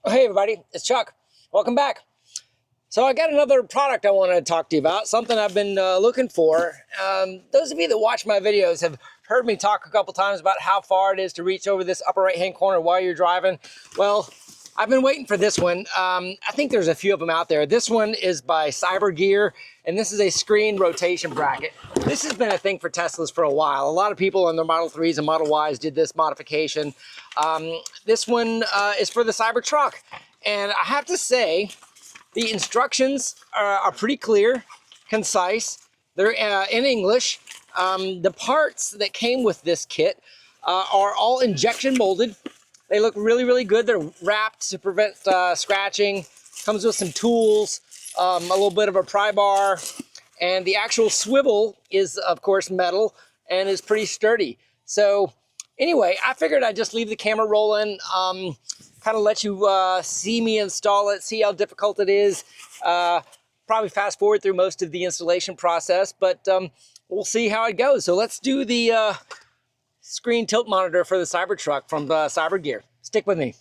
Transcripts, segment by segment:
Oh, hey everybody, it's Chuck. Welcome back. So I got another product I wanted to talk to you about, something I've been looking for. Those of you that watch my videos have heard me talk a couple times about how far it is to reach over this upper right hand corner while you're driving. Well, I've been waiting for this one. I think there's a few of them out there. This one is by Cybergear, and this is a screen rotation bracket. This has been a thing for Teslas for a while. A lot of people on their Model 3s and Model Ys did this modification. This one is for the Cybertruck, and I have to say, the instructions are pretty clear, concise. They're in English. The parts that came with this kit are all injection molded. They look really, really good. They're wrapped to prevent scratching. Comes with some tools, a little bit of a pry bar, and the actual swivel is, of course, metal and is pretty sturdy. So anyway, I figured I'd just leave the camera rolling, kind of let you see me install it, see how difficult it is. Probably fast forward through most of the installation process, but we'll see how it goes. So let's do the screen tilt monitor for the Cybertruck from Cybergear. Stick with me.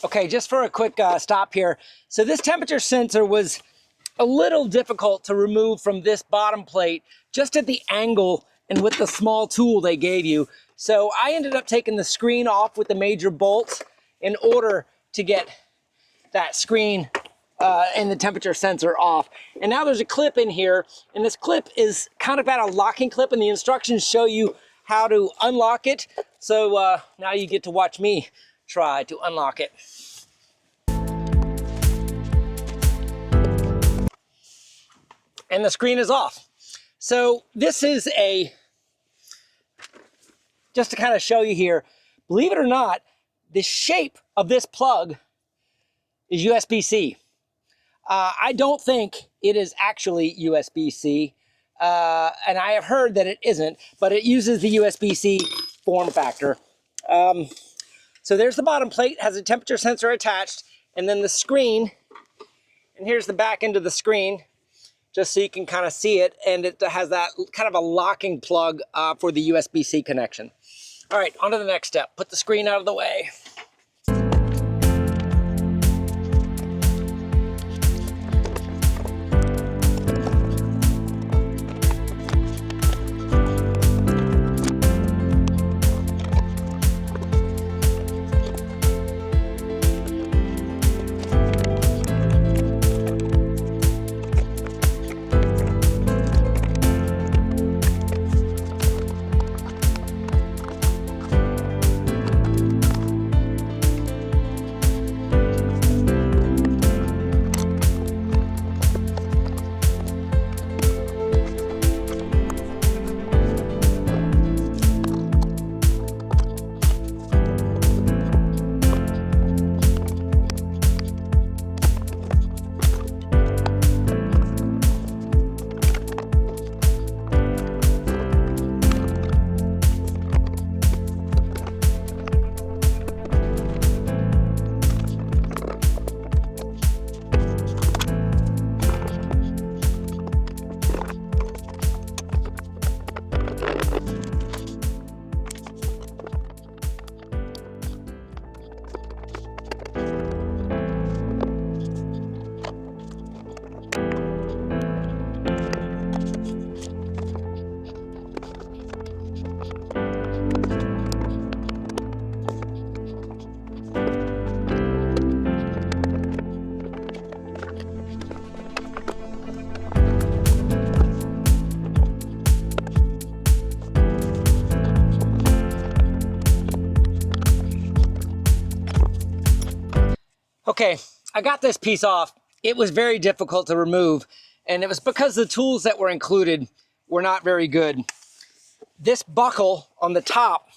Okay, just for a quick stop here. So this temperature sensor was a little difficult to remove from this bottom plate, just at the angle and with the small tool they gave you. So I ended up taking the screen off with the major bolts in order to get that screen and the temperature sensor off. And now there's a clip in here, and this clip is kind of got a locking clip, and the instructions show you how to unlock it. So now you get to watch me try to unlock it. And the screen is off. So this is just to kind of show you here, believe it or not, the shape of this plug is USB-C. I don't think it is actually USB-C, and I have heard that it isn't, but it uses the USB-C form factor. So there's the bottom plate, has a temperature sensor attached, and then the screen, and here's the back end of the screen, just so you can kind of see it, and it has that kind of a locking plug for the USB-C connection. All right, on to the next step. Put the screen out of the way. Okay, I got this piece off. It was very difficult to remove, and it was because the tools that were included were not very good. This buckle on the top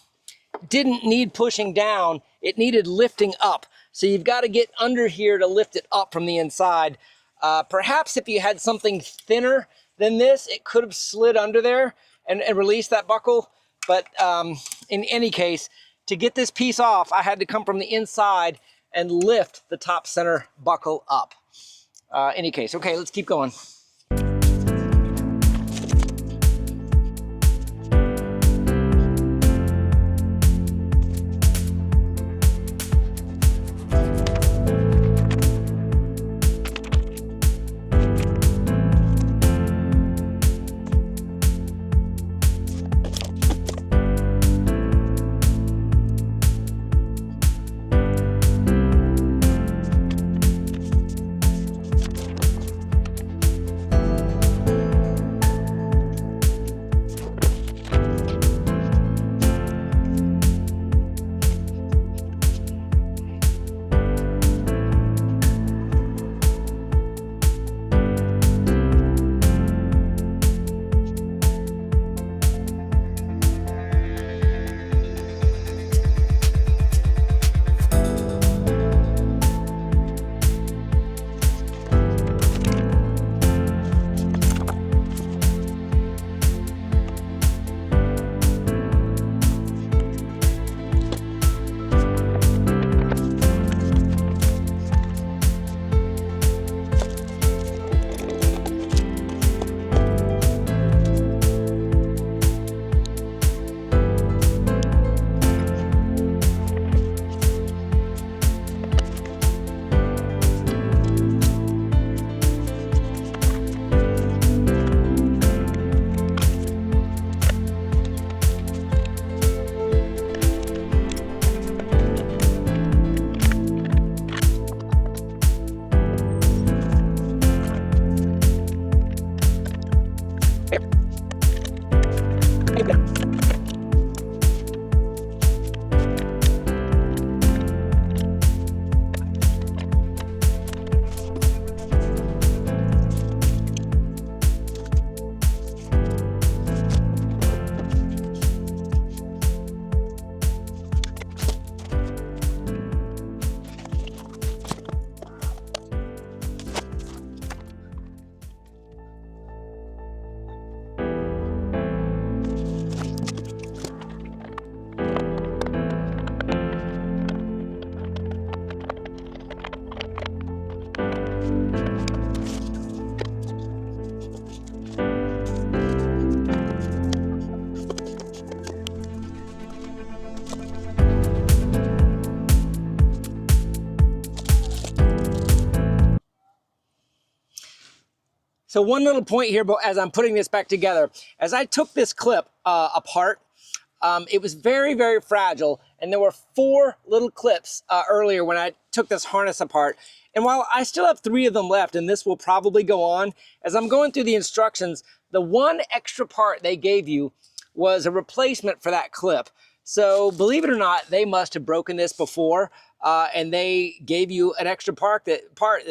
didn't need pushing down, it needed lifting up. So you've got to get under here to lift it up from the inside. Perhaps if you had something thinner than this, it could have slid under there and released that buckle. But in any case, to get this piece off, I had to come from the inside and lift the top center buckle up. Any case, okay, let's keep going. So one little point here, but as I'm putting this back together, as I took this clip apart, it was very, very fragile. And there were 4 little clips earlier when I took this harness apart. And while I still have 3 of them left, and this will probably go on, as I'm going through the instructions, the one extra part they gave you was a replacement for that clip. So believe it or not, they must have broken this before, and they gave you an extra part that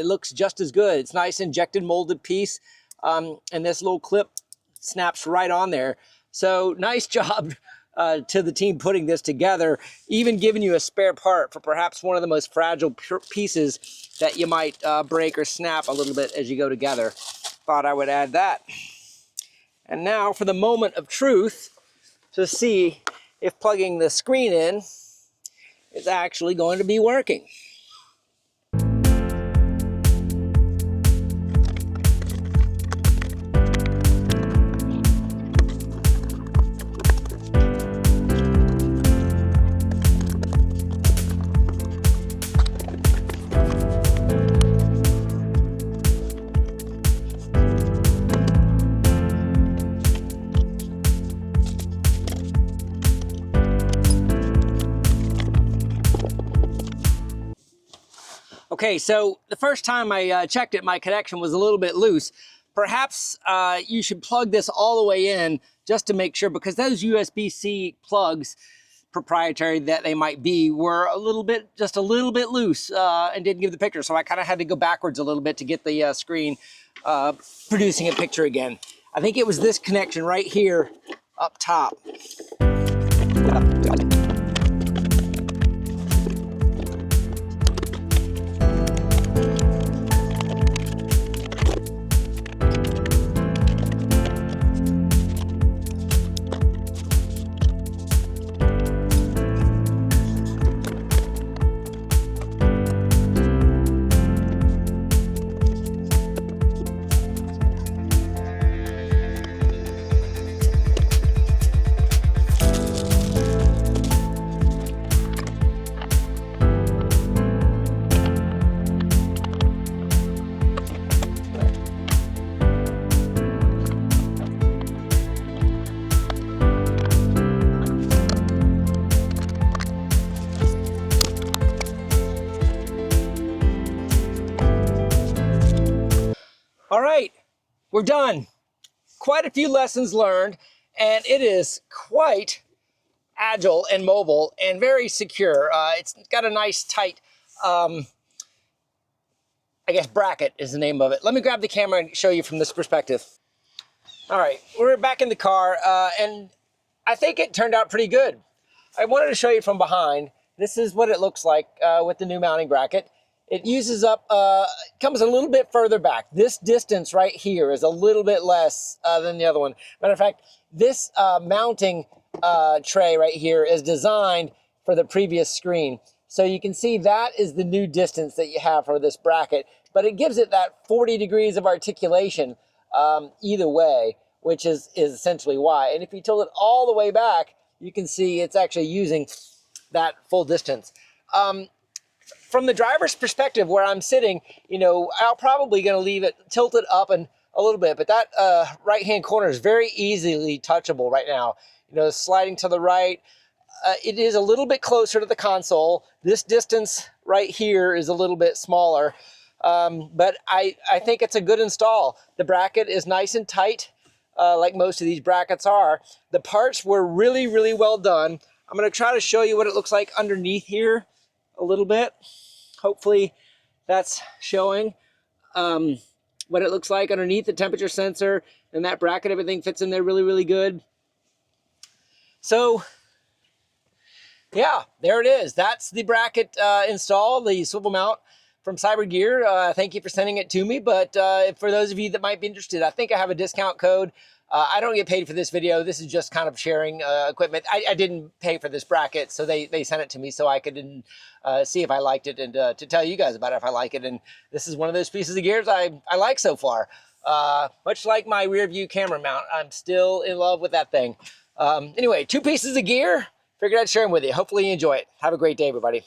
looks just as good. It's nice injected molded piece, and this little clip snaps right on there. So nice job to the team putting this together, even giving you a spare part for perhaps one of the most fragile pieces that you might break or snap a little bit as you go together. Thought I would add that. And now for the moment of truth to see if plugging the screen in is actually going to be working. Okay, so the first time I checked it, my connection was a little bit loose. Perhaps you should plug this all the way in just to make sure, because those USB-C plugs, proprietary that they might be, were just a little bit loose and didn't give the picture. So I kind of had to go backwards a little bit to get the screen producing a picture again. I think it was this connection right here up top. All right, we're done. Quite a few lessons learned, and it is quite agile and mobile and very secure. It's got a nice tight, I guess bracket is the name of it. Let me grab the camera and show you from this perspective. All right, we're back in the car, and I think it turned out pretty good. I wanted to show you from behind. This is what it looks like with the new mounting bracket. It uses up, comes a little bit further back. This distance right here is a little bit less than the other one. Matter of fact, this mounting tray right here is designed for the previous screen. So you can see that is the new distance that you have for this bracket, but it gives it that 40 degrees of articulation either way, which is essentially why. And if you tilt it all the way back, you can see it's actually using that full distance. From the driver's perspective where I'm sitting, you know, I'm probably going to leave it tilted up and a little bit, but that right-hand corner is very easily touchable right now. You know, sliding to the right, it is a little bit closer to the console. This distance right here is a little bit smaller, but I think it's a good install. The bracket is nice and tight, like most of these brackets are. The parts were really, really well done. I'm going to try to show you what it looks like underneath here a little bit. Hopefully that's showing what it looks like underneath the temperature sensor and that bracket. Everything fits in there really, really good. So yeah, there it is. That's the bracket install, the swivel mount from Cybergear. Thank you for sending it to me. But for those of you that might be interested, I think I have a discount code. I don't get paid for this video. This is just kind of sharing equipment. I didn't pay for this bracket, so they sent it to me so I could see if I liked it and to tell you guys about it if I like it. And this is one of those pieces of gears I like so far. Much like my rear view camera mount, I'm still in love with that thing. Anyway, 2 pieces of gear. Figured I'd share them with you. Hopefully you enjoy it. Have a great day, everybody.